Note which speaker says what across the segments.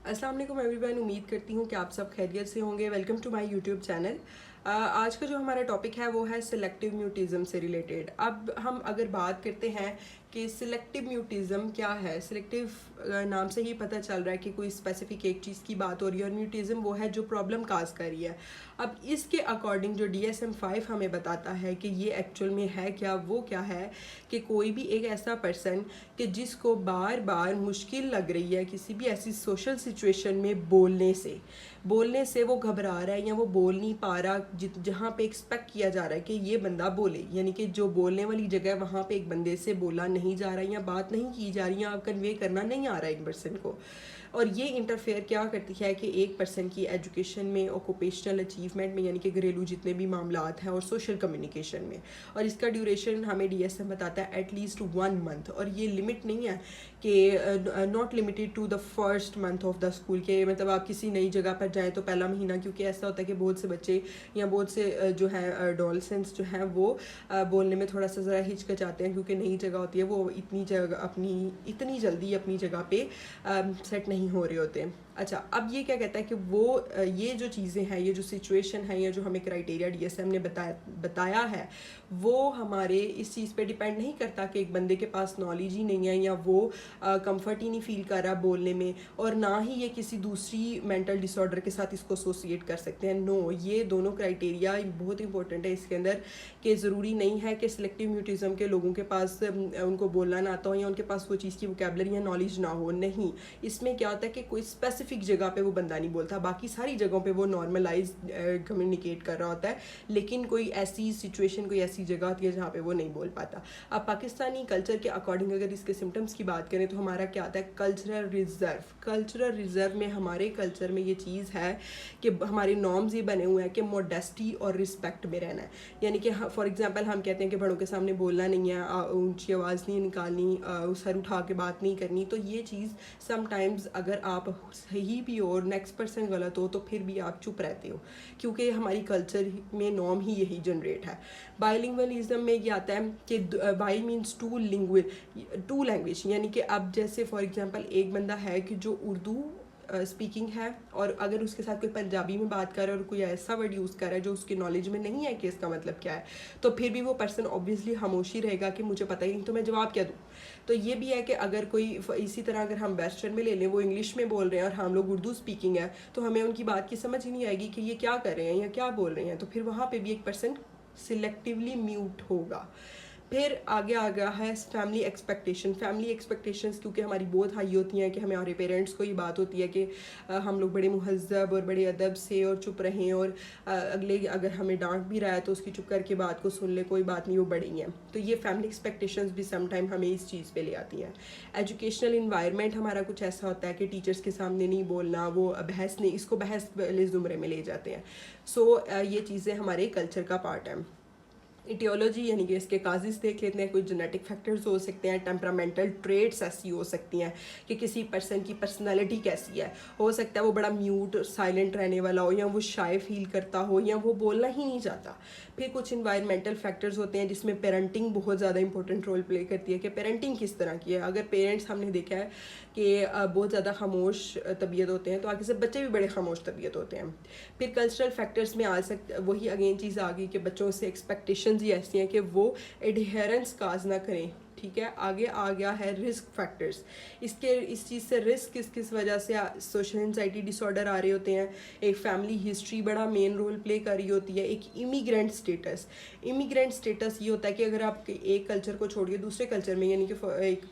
Speaker 1: अस्सलाम वालेकुम एवरीवन, उम्मीद करती हूँ कि आप सब खैरियत से होंगे। Welcome to my YouTube channel. आज का जो हमारा टॉपिक है वो है सिलेक्टिव म्यूटिज़म से रिलेटेड। अब हम अगर बात करते हैं कि सिलेक्टिव म्यूटिज़म क्या है, सिलेक्टिव नाम से ही पता चल रहा है कि कोई स्पेसिफिक एक चीज़ की बात हो रही है, और म्यूटिज़म वो है जो प्रॉब्लम काज कर रही है। अब इसके अकॉर्डिंग जो DSM-5 हमें बताता है कि ये एक्चुअल में है क्या, वो क्या है कि कोई भी एक ऐसा पर्सन कि जिसको बार बार मुश्किल लग रही है किसी भी ऐसी सोशल सिचुएशन में बोलने से वो घबरा रहा है या वो बोल नहीं पा रहा, जहाँ पे एक्सपेक्ट किया जा रहा है कि ये बंदा बोले, यानी कि जो बोलने वाली जगह है वहाँ पे एक बंदे से बोला नहीं जा रहा है या बात नहीं की जा रही है, कन्वे करना नहीं आ रहा है एक पर्सन को। और ये इंटरफेयर क्या करती है कि एक पर्सन की एजुकेशन में, ऑक्यूपेशनल अचीवमेंट में, यानी कि घरेलू जितने भी मामलात हैं, और सोशल कम्युनिकेशन में। और इसका ड्यूरेशन हमें DSM बताता है एटलीस्ट 1 मंथ, और ये लिमिट नहीं है कि not limited to the first month of the school के, मतलब आप किसी नई जगह पर जाएँ तो पहला महीना, क्योंकि ऐसा होता है कि बहुत से बच्चे या बहुत से जो है एडोलसेंट्स जो हैं वो बोलने में थोड़ा सा ज़रा हिचकिचाते हैं, क्योंकि नई जगह होती है, वो इतनी जल्दी अपनी जगह पे सेट नहीं हो रहे होते। अच्छा, अब ये क्या कहता है कि वो ये जो चीज़ें हैं, ये जो सिचुएशन है, या जो हमें क्राइटेरिया DSM ने बताया है, वो हमारे इस चीज़ पे डिपेंड नहीं करता कि एक बंदे के पास नॉलेज ही नहीं है या वो कंफर्ट ही नहीं फील कर रहा बोलने में, और ना ही ये किसी दूसरी मेंटल डिसऑर्डर के साथ इसको एसोसिएट कर सकते हैं। नो, ये दोनों क्राइटेरिया बहुत इंपॉर्टेंट है इसके अंदर, कि ज़रूरी नहीं है कि सिलेक्टिव म्यूटिज़म के लोगों के पास उनको बोलना ना आता हो या उनके पास वो चीज़ की वोकैबुलरी या नॉलेज ना हो। नहीं, इसमें क्या होता है कि कोई स्पेसिफिक जगह पे वो बंदा नहीं बोलता, बाकी सारी जगहों पे वो नॉर्मलाइज कम्युनिकेट कर रहा होता है, लेकिन कोई ऐसी सिचुएशन, कोई ऐसी जगह होती है जहाँ पे वो नहीं बोल पाता। अब पाकिस्तानी कल्चर के अकॉर्डिंग अगर इसके सिम्टम्स की बात करें तो हमारा क्या आता है, कल्चरल रिजर्व में हमारे कल्चर में ये चीज़ है कि हमारे नॉर्म्स ये बने हुए हैं कि मोडेस्टी और रिस्पेक्ट में रहना है। यानी कि फॉर एग्जांपल हम कहते हैं कि बड़ों के सामने बोलना नहीं है, ऊंची आवाज़ नहीं निकालनी, सर उठा के बात नहीं करनी। तो ये चीज़ समटाइम्स अगर आप सही भी हो और नेक्स्ट पर्सन गलत हो तो फिर भी आप चुप रहते हो, क्योंकि हमारी कल्चर में नॉर्म ही यही जनरेट है। बाइलिंगुअलिज्म में ये आता है कि बाई मीन्स टू लैंग्वेज, यानी कि अब जैसे फॉर एग्जांपल एक बंदा है कि जो उर्दू स्पीकिंग है, और अगर उसके साथ कोई पंजाबी में बात कर रहा है और कोई ऐसा वर्ड यूज़ कर रहा है जो उसकी नॉलेज में नहीं है कि इसका मतलब क्या है, तो फिर भी वो पर्सन ऑब्वियसली खामोशी रहेगा कि मुझे पता ही नहीं तो मैं जवाब क्या दूँ। तो ये भी है कि अगर कोई इसी तरह अगर हम वेस्टर्न में ले लें, वो इंग्लिश में बोल रहे हैं और हम लोग उर्दू स्पीकिंग है, तो हमें उनकी बात की समझ ही नहीं आएगी कि ये क्या कर रहे हैं या क्या बोल रहे हैं, तो फिर वहाँ पर भी एक पर्सन सिलेक्टिवली म्यूट होगा। फिर आगे आ गया है फैमिली एक्सपेक्टेशंस, क्योंकि हमारी बहुत हाई होती हैं कि हमारे पेरेंट्स को ये बात होती है कि हम लोग बड़े मुहज़्ज़ब और बड़े अदब से और चुप रहें, और अगले अगर हमें डांट भी रहा है तो उसकी चुप करके बात को सुन ले, कोई बात नहीं, वो बड़ी हैं। तो ये फैमिली एक्सपेक्टेशंस भी सम टाइम हमें इस चीज़ पे ले आती हैं। एजुकेशनल इन्वायरमेंट हमारा कुछ ऐसा होता है कि टीचर्स के सामने नहीं बोलना, वो बहस वाले ज़ुमरे में ले जाते हैं। सो ये चीज़ें हमारे कल्चर का पार्ट है। इटियोलॉजी यानी कि इसके काजिज़ देख लेते हैं। कोई जेनेटिक फैक्टर्स हो सकते हैं, टेम्परामेंटल ट्रेड्स ऐसी हो सकती हैं कि किसी पर्सन की पर्सनालिटी कैसी है। हो सकता है वो बड़ा म्यूट साइलेंट रहने वाला हो, या वो शाय फील करता हो, या वो बोलना ही नहीं चाहता। फिर कुछ इन्वायरमेंटल फैक्टर्स होते हैं जिसमें पेरेंटिंग बहुत ज़्यादा इंपॉर्टेंट रोल प्ले करती है कि पेरेंटिंग किस तरह की है। अगर पेरेंट्स, हमने देखा है कि बहुत ज़्यादा खामोश तबीयत होते हैं, तो आगे से बच्चे भी बड़े खामोश तबीयत होते हैं। फिर कल्चरल फैक्टर्स में वही अगेन चीज़ आ गई कि बच्चों से एक्सपेक्टेशंस ही ऐसी हैं कि वो एडहेरेंस काज ना करें। ठीक है, आगे आ गया है रिस्क फैक्टर्स। इस चीज़ से रिस्क किस वजह से सोशल एंजाइटी डिसऑर्डर आ रहे होते हैं। एक फैमिली हिस्ट्री बड़ा मेन रोल प्ले कर रही होती है। एक इमिग्रेंट स्टेटस ये होता है कि अगर आप एक कल्चर को छोड़ के दूसरे कल्चर में, यानी कि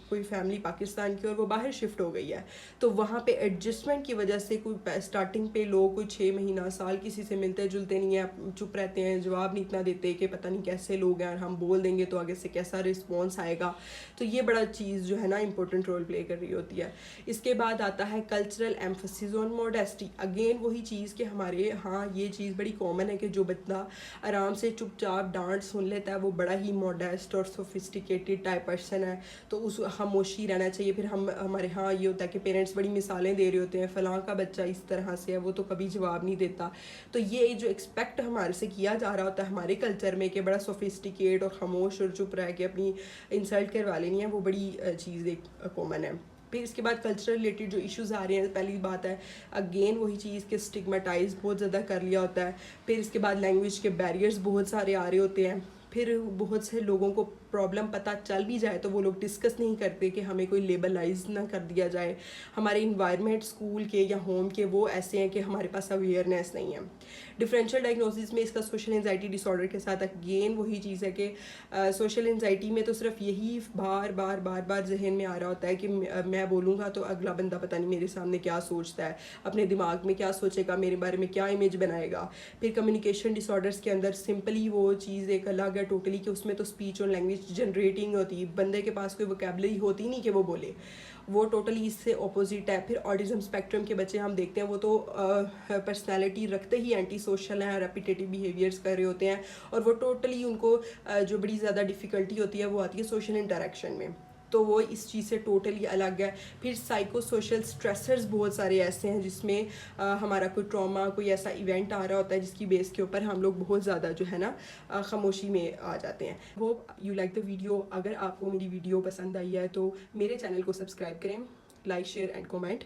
Speaker 1: कोई फैमिली पाकिस्तान की और वो बाहर शिफ्ट हो गई है, तो वहाँ पे एडजस्टमेंट की वजह से कोई स्टार्टिंग पे लोग कोई 6 महीना साल किसी से मिलते जुलते नहीं है, चुप रहते हैं, जवाब नहीं इतना देते कि पता नहीं कैसे लोग हैं, और हम बोल देंगे तो आगे से कैसा रिस्पॉन्स आएगा। तो ये बड़ा चीज़ जो है ना इंपॉर्टेंट रोल प्ले कर रही होती है। इसके बाद आता है cultural emphasis on modesty. Again वही चीज़ कि हमारे यहाँ ये चीज़ बड़ी कॉमन है कि जो बंदा आराम से चुपचाप डांट सुन लेता है वो बड़ा ही मॉडेस्ट और सोफिस्टिकेटेड टाइप पर्सन है, तो उस खामोशी रहना चाहिए। फिर हमारे यहाँ ये होता है कि पेरेंट्स बड़ी मिसालें दे रहे होते हैं, फ़लाँ का बच्चा इस तरह से है, वो तो कभी जवाब नहीं देता। तो ये जो एक्सपेक्ट हमारे से किया जा रहा होता है हमारे कल्चर में कि बड़ा सोफिस्टिकेट और खामोश और चुप रह के अपनी इंसल्ट करवा लेनी है, वो बड़ी चीज़ एक कॉमन है। پھر اس کے بعد کلچر ریلیٹڈ جو ایشوز آ رہے ہیں، پہلی بات ہے اگین وہی چیز کہ اسٹگماٹائز بہت زیادہ کر لیا ہوتا ہے. پھر اس کے بعد لینگویج کے بیریئرز بہت سارے آ رہے ہوتے ہیں. پھر بہت سے لوگوں کو پرابلم پتہ چل بھی جائے تو وہ لوگ ڈسکس نہیں کرتے کہ ہمیں کوئی لیبلائز نہ کر دیا جائے. ہمارے انوائرمنٹ اسکول کے یا ہوم کے وہ ایسے ہیں کہ ہمارے پاس اویئرنیس نہیں ہے. ڈفرینشیل ڈائگنوسس میں اس کا سوشل انزائٹی ڈس آرڈر کے ساتھ اگین وہی چیز ہے کہ سوشل انزائٹی میں تو صرف یہی بار بار ذہن میں آ رہا ہوتا ہے کہ میں بولوں گا تو اگلا بندہ پتہ نہیں میرے سامنے کیا سوچتا ہے، اپنے دماغ میں کیا سوچے گا، میرے بارے میں کیا امیج بنائے گا. پھر کمیونیکیشن ڈس آرڈرس کے اندر سمپلی وہ چیز ایک الگ ہے ٹوٹلی کہ اس میں تو اسپیچ اور لینگویج جنریٹنگ ہوتی، بندے کے پاس کوئی ووکیبلری ہوتی نہیں کہ وہ بولے، وہ ٹوٹلی اس سے اپوزٹ ہے. پھر آٹزم اسپیکٹرم کے بچے ہم دیکھتے ہیں وہ تو پرسنالٹی رکھتے ہی اینٹی سوشل ہیں، ریپیٹیٹیو بیہیویئرس کر رہے ہوتے ہیں، اور وہ ٹوٹلی ان کو جو بڑی زیادہ ڈیفیکلٹی ہوتی ہے وہ آتی ہے سوشل انٹریکشن میں، تو وہ اس چیز سے ٹوٹلی الگ ہے. پھر سائیکو سوشل اسٹریسرز بہت سارے ایسے ہیں جس میں ہمارا کوئی ٹراما، کوئی ایسا ایونٹ آ رہا ہوتا ہے جس کی بیس کے اوپر ہم لوگ بہت زیادہ جو ہے نا خاموشی میں آ جاتے ہیں. Hope you like the video. اگر آپ کو میری ویڈیو پسند آئی ہے تو میرے چینل کو سبسکرائب کریں، لائک شیئر اینڈ کومنٹ.